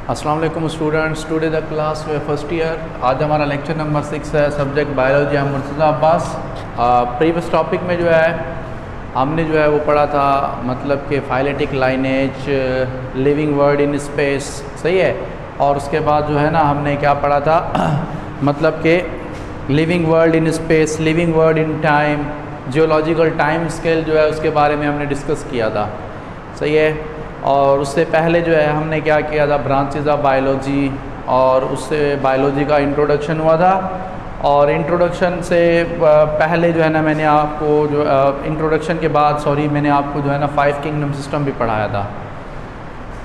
अस्सलाम वालेकुम students, today the class way first year. आज हमारा लेक्चर नंबर 6 है, सब्जेक्ट बायोलॉजी। हम मुर्तज़ा अब्बास। प्रीवियस टॉपिक में जो है हमने जो है वो पढ़ा था मतलब कि phyletic lineage, living word in space, सही है। और उसके बाद जो है ना हमने क्या पढ़ा था मतलब कि living world in space, living word in time, geological time scale जो है उसके बारे में हमने डिस्कस किया था, सही है। और उससे पहले जो है हमने क्या किया था, ब्रांचेज ऑफ बायोलॉजी, और उससे बायोलॉजी का इंट्रोडक्शन हुआ था। और इंट्रोडक्शन से पहले जो है ना मैंने आपको जो इंट्रोडक्शन के बाद मैंने आपको जो है ना 5 किंगडम सिस्टम भी पढ़ाया था,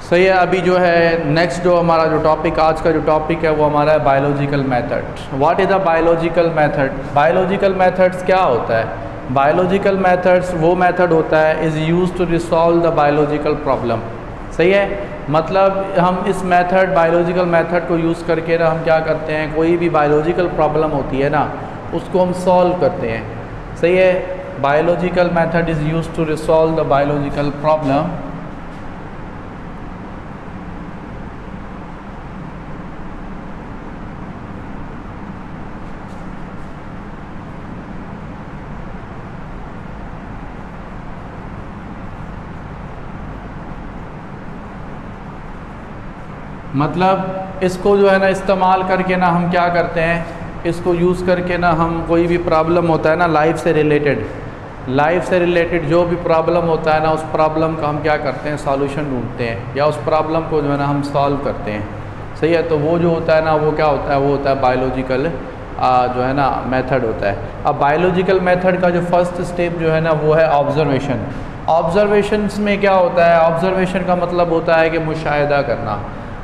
सही है। अभी जो है नेक्स्ट जो हमारा जो टॉपिक, आज का जो टॉपिक है वो हमारा है biological method. What is a biological method? Biological methods क्या होता है? बायोलॉजिकल मेथड्स वो मेथड होता है is use to resolve the biological problem, सही है। मतलब हम इस मेथड, बायोलॉजिकल मेथड को यूज़ करके ना हम क्या करते हैं, कोई भी बायोलॉजिकल प्रॉब्लम होती है ना उसको हम सॉल्व करते हैं, सही है। Biological method is use to resolve the biological problem. मतलब इसको जो है ना इस्तेमाल करके ना हम क्या करते हैं, इसको यूज़ करके ना हम कोई भी प्रॉब्लम होता है ना लाइफ से रिलेटेड जो भी प्रॉब्लम होता है ना उस प्रॉब्लम का हम क्या करते हैं, सॉल्यूशन ढूंढते हैं, या उस प्रॉब्लम को जो है ना हम सॉल्व करते हैं, सही है। तो वो जो होता है ना वो क्या होता है, वो होता है बायोलॉजिकल जो है ना मेथड होता है। अब बायोलॉजिकल मेथड का जो फर्स्ट स्टेप जो है ना वो है ऑब्जर्वेशन। ऑब्जर्वेशंस में क्या होता है, ऑब्जर्वेशन का मतलब होता है कि मुशाहिदा करना।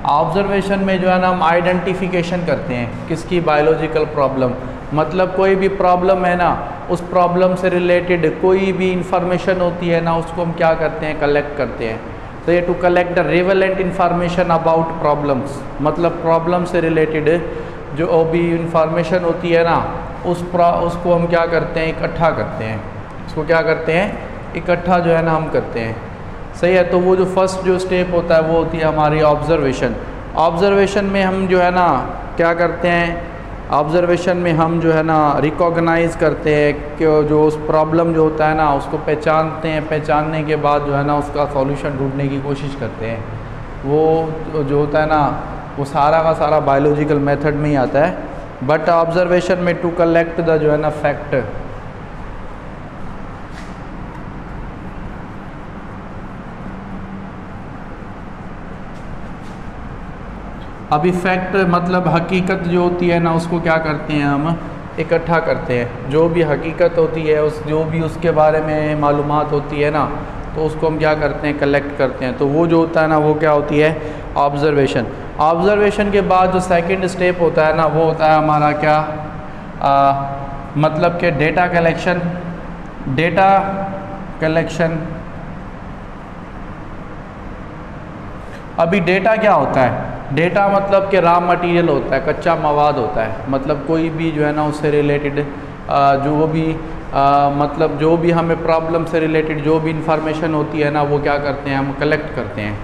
ऑब्जर्वेशन में जो है ना हम आइडेंटिफिकेशन करते हैं किसकी, बायोलॉजिकल प्रॉब्लम। मतलब कोई भी प्रॉब्लम है ना, उस प्रॉब्लम से रिलेटेड कोई भी इंफॉर्मेशन होती है ना उसको हम क्या करते हैं, कलेक्ट करते हैं। तो ये to collect the relevant information about problems, मतलब प्रॉब्लम से रिलेटेड जो भी इंफॉर्मेशन होती है ना उसको हम क्या करते हैं, इकट्ठा करते हैं। उसको क्या करते हैं, इकट्ठा जो है ना हम करते हैं, सही है। तो वो जो फर्स्ट जो स्टेप होता है वो होती है हमारी ऑब्जर्वेशन। ऑब्जर्वेशन में हम जो है ना क्या करते हैं, ऑब्जर्वेशन में हम जो है ना रिकॉग्नाइज़ करते हैं कि जो उस प्रॉब्लम जो होता है ना उसको पहचानते हैं। पहचानने के बाद जो है ना उसका सॉल्यूशन ढूंढने की कोशिश करते हैं। वो जो होता है ना वो सारा का सारा बायोलॉजिकल मेथड में ही आता है। बट ऑब्जर्वेशन में टू कलेक्ट द जो है ना फैक्ट, अभी फैक्ट मतलब हकीकत जो होती है ना उसको क्या करते हैं, हम इकट्ठा करते हैं। जो भी हकीकत होती है जो भी उसके बारे में मालूमात होती है ना तो उसको हम क्या करते हैं, कलेक्ट करते हैं। तो वो जो होता है ना वो क्या होती है, ऑब्जर्वेशन। ऑब्जर्वेशन के बाद जो सेकंड स्टेप होता है ना वो होता है हमारा क्या, मतलब कि डेटा कलेक्शन। अभी डेटा क्या होता है, डेटा मतलब कि रॉ मटेरियल होता है, कच्चा मवाद होता है। मतलब कोई भी जो है ना उससे रिलेटेड जो भी मतलब जो भी हमें प्रॉब्लम से रिलेटेड जो भी इंफॉर्मेशन होती है ना वो क्या करते हैं, हम कलेक्ट करते हैं।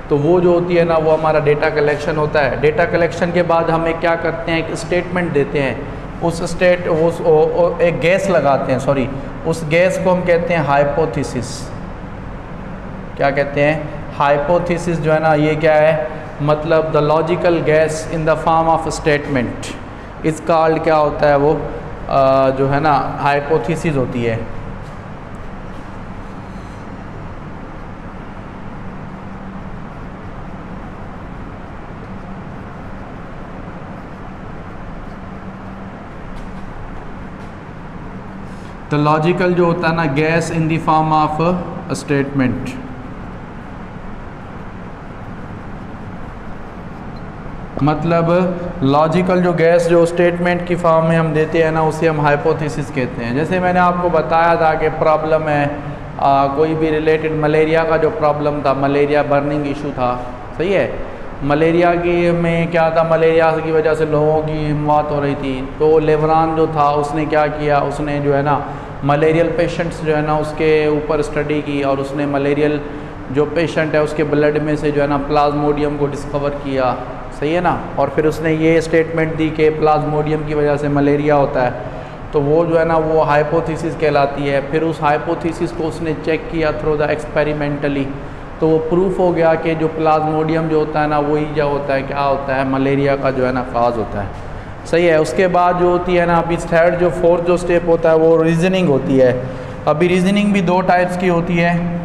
तो वो जो होती है ना वो हमारा डेटा कलेक्शन होता है। डेटा कलेक्शन के बाद हमें क्या करते हैं, एक स्टेटमेंट देते हैं। एक गैस लगाते हैं, उस गैस को हम कहते हैं हाइपोथेसिस। क्या कहते हैं, हाइपोथेसिस जो है ना ये क्या है, मतलब the logical gas in the form of statement. इस कॉल्ड क्या होता है, वो जो है ना हाइपोथेसिस होती है। द लॉजिकल जो होता है ना gas in the form of statement. मतलब लॉजिकल जो गैस जो स्टेटमेंट की फॉर्म में हम देते हैं ना उसे हम हाइपोथेसिस कहते हैं। जैसे मैंने आपको बताया था कि प्रॉब्लम है कोई भी रिलेटेड मलेरिया का जो प्रॉब्लम था, मलेरिया बर्निंग इशू था, सही है। मलेरिया की में क्या था, मलेरिया की वजह से लोगों की मौत हो रही थी। तो लेवरान जो था उसने क्या किया, उसने जो है ना मलेरियल पेशेंट्स जो है ना उसके ऊपर स्टडी की और उसने मलेरियल जो पेशेंट है उसके ब्लड में से जो है ना प्लाज्मोडियम को डिस्कवर किया, सही है ना, और फिर उसने ये स्टेटमेंट दी कि प्लाज्मोडियम की वजह से मलेरिया होता है, तो वो जो है ना वो हाइपोथेसिस कहलाती है। फिर उस हाइपोथेसिस को उसने चेक किया थ्रू द एक्सपेरिमेंटली, तो वो प्रूफ हो गया कि जो प्लाज्मोडियम जो होता है ना वही जो होता है क्या होता है, मलेरिया का जो है ना काज होता है, सही है। उसके बाद जो होती है ना अभी थर्ड जो फोर्थ जो स्टेप होता है वो रीजनिंग होती है। अभी रीजनिंग भी दो टाइप्स की होती है,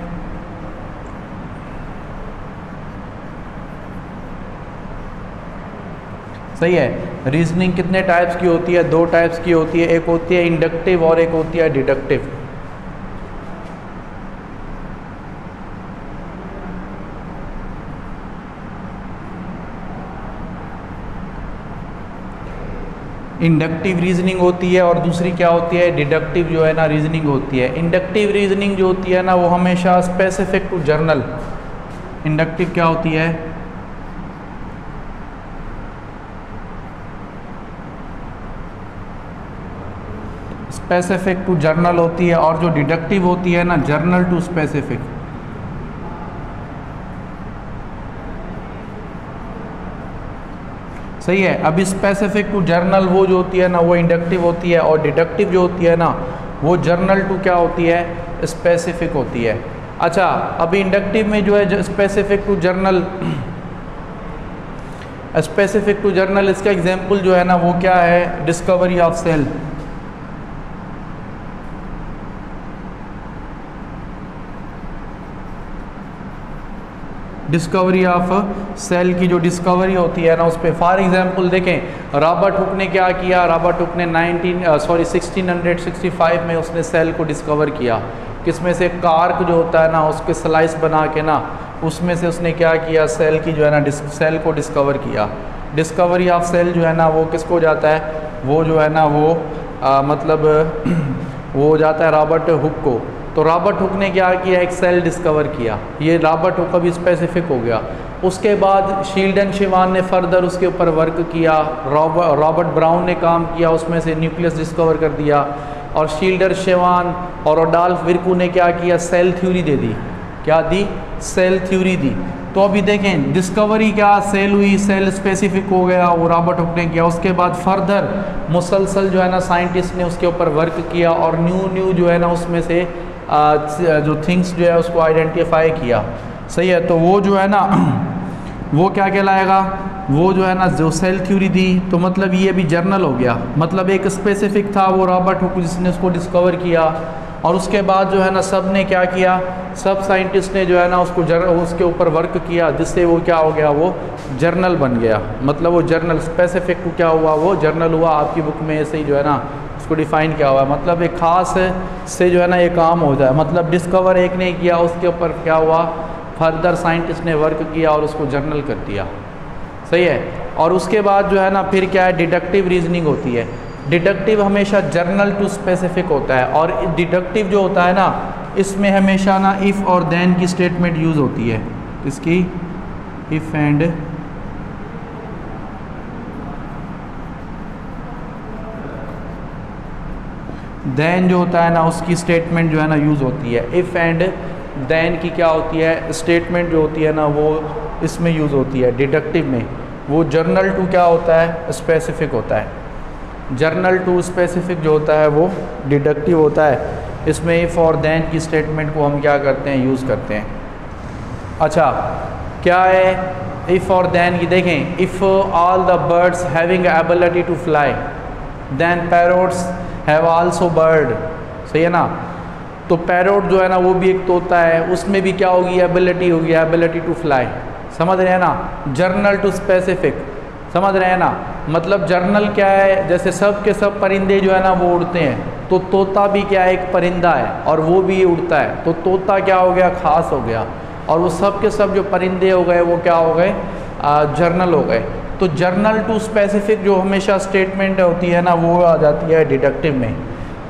सही है। रीजनिंग कितने टाइप्स की होती है? दो टाइप्स की होती है, एक होती है इंडक्टिव और एक होती है डिडक्टिव। इंडक्टिव रीजनिंग होती है और दूसरी क्या होती है, डिडक्टिव जो है ना रीजनिंग होती है। इंडक्टिव रीजनिंग जो होती है ना वो हमेशा स्पेसिफिक टू जर्नल। इंडक्टिव क्या होती है? स्पेसिफिक टू जर्नल होती है, और जो डिडक्टिव होती है ना जर्नल टू स्पेसिफिक। सही है। अभी स्पेसिफिक टू जर्नल वो जो होती है ना वो इंडक्टिव होती है, और डिडक्टिव जो होती है ना वो जर्नल टू क्या होती है, स्पेसिफिक होती है। अच्छा, अभी इंडक्टिव में जो है specific to general, specific to general इसका एग्जांपल जो है ना वो क्या है, discovery of cell. Discovery of cell की जो डिस्कवरी होती है ना उस पर फॉर एग्जांपल देखें, रॉबर्ट हुक ने क्या किया, रॉबर्ट हुक ने 1665 में उसने सेल को डिस्कवर किया। किसमें से? कार्क जो होता है ना उसके स्लाइस बना के ना उसमें से उसने क्या किया, सेल की जो है ना सेल को डिस्कवर किया। डिस्कवरी ऑफ सेल जो है ना वो किसको जाता है, वो जो है ना वो मतलब वो जाता है रॉबर्ट हुक को। तो रॉबर्ट हुक ने क्या किया, एक सेल डिस्कवर किया, ये रॉबर्ट हुक का भी स्पेसिफिक हो गया। उसके बाद शील्डन शिवान ने फर्दर उसके ऊपर वर्क किया, रॉबर्ट ब्राउन ने काम किया, उसमें से न्यूक्लियस डिस्कवर कर दिया, और शील्डर शिवान और ओडाल्फ विर्कू ने क्या किया, सेल थ्योरी दे दी। क्या दी? सेल थ्योरी दी। तो अभी देखें डिस्कवरी क्या, सेल हुई, सेल स्पेसिफिक हो गया, वो रॉबर्ट हुक ने किया। उसके बाद फर्दर मुसलसल जो है ना साइंटिस्ट ने उसके ऊपर वर्क किया, और न्यू जो है ना उसमें से जो थिंग्स जो है उसको आइडेंटिफाई किया, सही है। तो वो जो है ना वो क्या कहलाएगा, वो जो है ना जो सेल थ्योरी दी, तो मतलब ये भी जर्नल हो गया। मतलब एक स्पेसिफिक था वो रॉबर्ट हुक जिसने उसको डिस्कवर किया, और उसके बाद जो है ना सब ने क्या किया, सब साइंटिस्ट ने जो है ना उसके ऊपर वर्क किया, जिससे वो क्या हो गया, वो जर्नल बन गया। मतलब वो जर्नल स्पेसिफिक टू क्या हुआ, वो जर्नल हुआ। आपकी बुक में ऐसे ही जो है ना उसको डिफ़ाइन किया हुआ है। मतलब एक ख़ास से जो है ना ये काम हो जाए, मतलब डिस्कवर एक ने किया, उसके ऊपर क्या हुआ, फर्दर साइंटिस्ट ने वर्क किया और उसको जर्नल कर दिया, सही है। और उसके बाद जो है ना फिर क्या है, डिडक्टिव रीजनिंग होती है। डिडक्टिव हमेशा जर्नल टू स्पेसिफिक होता है, और डिडक्टिव जो होता है ना इसमें हमेशा ना इफ़ और देन की स्टेटमेंट यूज़ होती है। इसकी इफ़ एंड देन जो होता है ना उसकी स्टेटमेंट जो है ना यूज़ होती है। इफ़ एंड देन की क्या होती है, स्टेटमेंट जो होती है ना वो इसमें यूज़ होती है डिडक्टिव में। वो जर्नल टू क्या होता है, स्पेसिफिक होता है। जर्नल टू स्पेसिफिक जो होता है वो डिडक्टिव होता है। इसमें इफ़ और देन की स्टेटमेंट को हम क्या करते हैं, यूज़ करते हैं। अच्छा, क्या है इफ़ और देन की? देखें, if all the birds having ability to fly then parrots have also bird, सही है ना। तो पैरोट जो है ना वो भी एक तोता है, उसमें भी क्या होगी, एबिलिटी होगी, एबिलिटी टू फ्लाई। समझ रहे हैं ना, जर्नल टू स्पेसिफिक, समझ रहे हैं ना। मतलब जर्नल क्या है, जैसे सब के सब परिंदे जो है ना वो उड़ते हैं, तो तोता भी क्या है, एक परिंदा है और वो भी उड़ता है। तो तोता क्या हो गया, खास हो गया, और वो सब के सब जो परिंदे हो गए वो क्या हो गए, जर्नल हो गए। तो जर्नल टू स्पेसिफिक जो हमेशा स्टेटमेंट होती है ना वो आ जाती है डिडक्टिव में।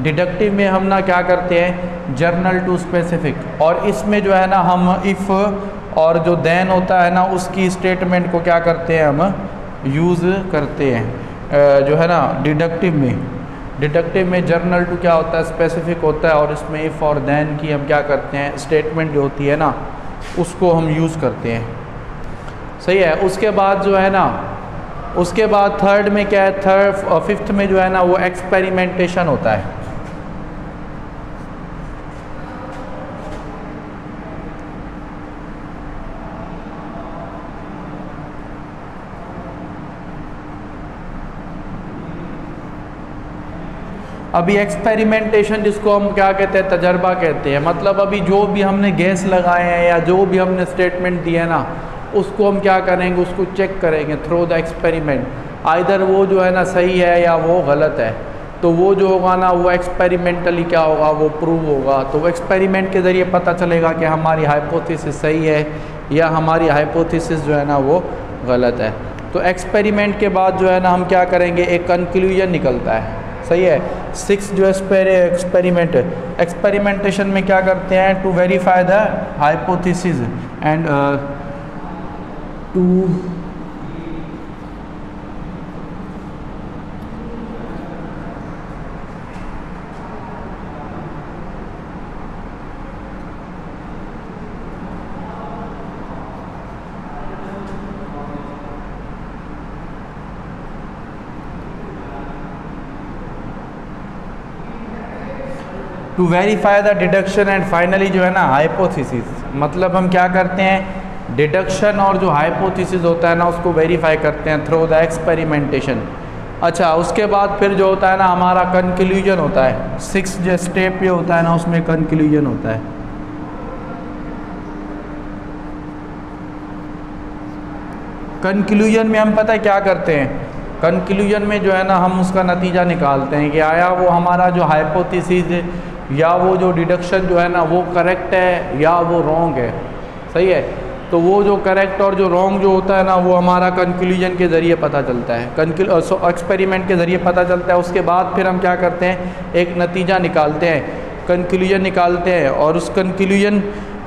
डिडक्टिव में हम ना क्या करते हैं, जर्नल टू स्पेसिफिक, और इसमें जो है ना हम इफ़ और जो देन होता है ना उसकी स्टेटमेंट को क्या करते हैं, हम यूज़ करते हैं जो है ना डिडक्टिव में। डिडक्टिव में जर्नल टू क्या होता है, स्पेसिफिक होता है, और इसमें इफ़ और देन की हम क्या करते हैं, स्टेटमेंट जो होती है ना उसको हम यूज़ करते हैं। सही है। उसके बाद जो है ना, उसके बाद थर्ड में क्या है, थर्ड और फिफ्थ में जो है ना वो एक्सपेरिमेंटेशन होता है। अभी एक्सपेरिमेंटेशन जिसको हम क्या कहते हैं, तजर्बा कहते हैं। मतलब अभी जो भी हमने गैस लगाए हैं या जो भी हमने स्टेटमेंट दिए है ना, उसको हम क्या करेंगे, उसको चेक करेंगे थ्रू द एक्सपेरिमेंट। आइदर वो जो है ना सही है या वो गलत है। तो वो जो होगा ना वो एक्सपेरिमेंटली क्या होगा, वो प्रूव होगा। तो वो एक्सपेरिमेंट के ज़रिए पता चलेगा कि हमारी हाइपोथेसिस सही है या हमारी हाइपोथेसिस जो है ना वो गलत है। तो एक्सपेरिमेंट के बाद जो है ना हम क्या करेंगे, एक कंक्लूजन निकलता है। सही है। 6 जो एक्सपेरिमेंट एक्सपेरिमेंटेशन में क्या करते हैं, to verify the hypothesis and to verify the deduction and finally जो है ना हाइपोथेसिस। मतलब हम क्या करते हैं, डिडक्शन और जो हाइपोथेसिस होता है ना उसको वेरीफाई करते हैं थ्रू द एक्सपेरिमेंटेशन। अच्छा, उसके बाद फिर जो होता है ना हमारा कंक्लूजन होता है। 6 जो स्टेप ये होता है ना उसमें कंक्लूजन होता है। कंक्लूजन में हम पता है क्या करते हैं, कंक्लूजन में जो है ना हम उसका नतीजा निकालते हैं कि आया वो हमारा जो हाइपोथेसिस या वो जो डिडक्शन जो है ना वो करेक्ट है या वो रॉन्ग है। सही है। तो वो जो करेक्ट और जो रॉन्ग जो होता है ना वो हमारा कंक्लूजन के ज़रिए पता चलता है, एक्सपेरिमेंट के ज़रिए पता चलता है। उसके बाद फिर हम क्या करते हैं, एक नतीजा निकालते हैं, कंक्लूजन निकालते हैं। और उस कंक्लूजन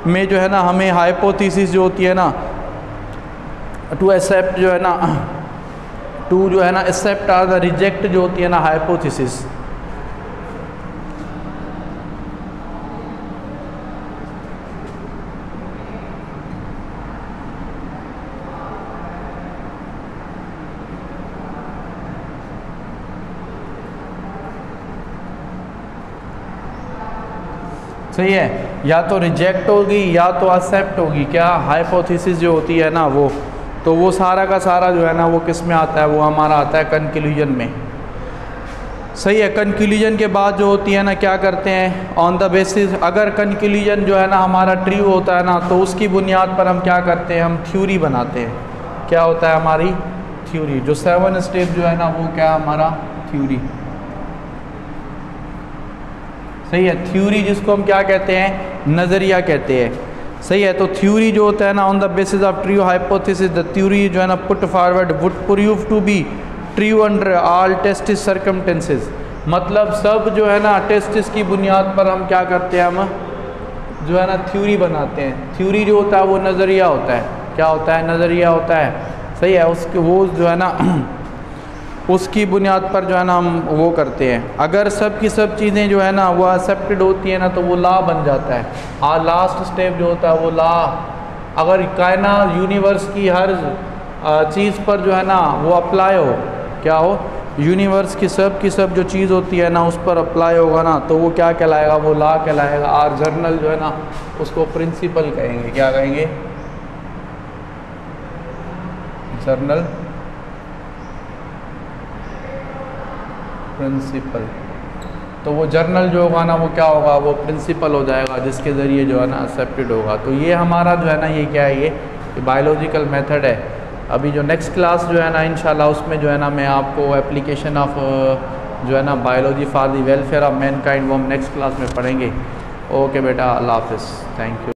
में जो है ना हमें हाइपोथेसिस जो होती है ना, टू एक्सेप्ट जो है ना, टू जो है ना एक्सेप्ट आर द रिजेक्ट जो होती है ना हाइपोथेसिस। सही है। या तो रिजेक्ट होगी या तो एक्सेप्ट होगी क्या हाइपोथेसिस जो होती है ना वो। तो वो सारा का सारा जो है ना वो किस में आता है, वो हमारा आता है कंक्लूजन में। सही है। कंक्लूजन के बाद जो होती है ना क्या करते हैं, ऑन द बेसिस, अगर कंक्लूजन जो है ना हमारा ट्रू होता है ना तो उसकी बुनियाद पर हम क्या करते हैं, हम थ्योरी बनाते हैं। क्या होता है हमारी थ्योरी। जो 7 स्टेप जो है ना वो क्या हमारा थ्योरी। सही है। थ्योरी जिसको हम क्या कहते हैं, नज़रिया कहते हैं। सही है। तो थ्योरी जो होता है ना, on the basis of true hypothesis the theory जो है ना put forward would prove to be true under all test circumstances. मतलब सब जो है ना टेस्ट की बुनियाद पर हम क्या करते हैं, हम जो है ना थ्योरी बनाते हैं। थ्योरी जो होता है वो नज़रिया होता है। क्या होता है, नज़रिया होता है। सही है। उसके वो जो है ना उसकी बुनियाद पर जो है ना हम वो करते हैं। अगर सब की सब चीज़ें जो है ना वो एक्सेप्टेड होती है ना तो वो लॉ बन जाता है। और लास्ट स्टेप जो होता है वो लॉ, अगर कायनात यूनिवर्स की हर चीज़ पर जो है ना वो अप्लाई हो, क्या हो, यूनिवर्स की सब जो चीज़ होती है ना उस पर अप्लाई होगा ना तो वो क्या कहलाएगा, वो लॉ कहलाएगा। और जर्नल जो है ना उसको प्रिंसिपल कहेंगे। क्या कहेंगे, जर्नल प्रिंसिपल। तो वो जर्नल जो होगा ना वो क्या होगा, वो प्रिंसिपल हो जाएगा जिसके ज़रिए जो है ना एक्सेप्टेड होगा। तो ये हमारा जो है ना ये क्या है, ये बायोलॉजिकल मेथड है। अभी जो नेक्स्ट क्लास जो है ना इंशाल्लाह उसमें जो है ना मैं आपको एप्लीकेशन ऑफ जो है ना biology for the welfare of Mankind वो हम नेक्स्ट क्लास में पढ़ेंगे। ओके बेटा, अल्लाह हाफिज़, थैंक यू।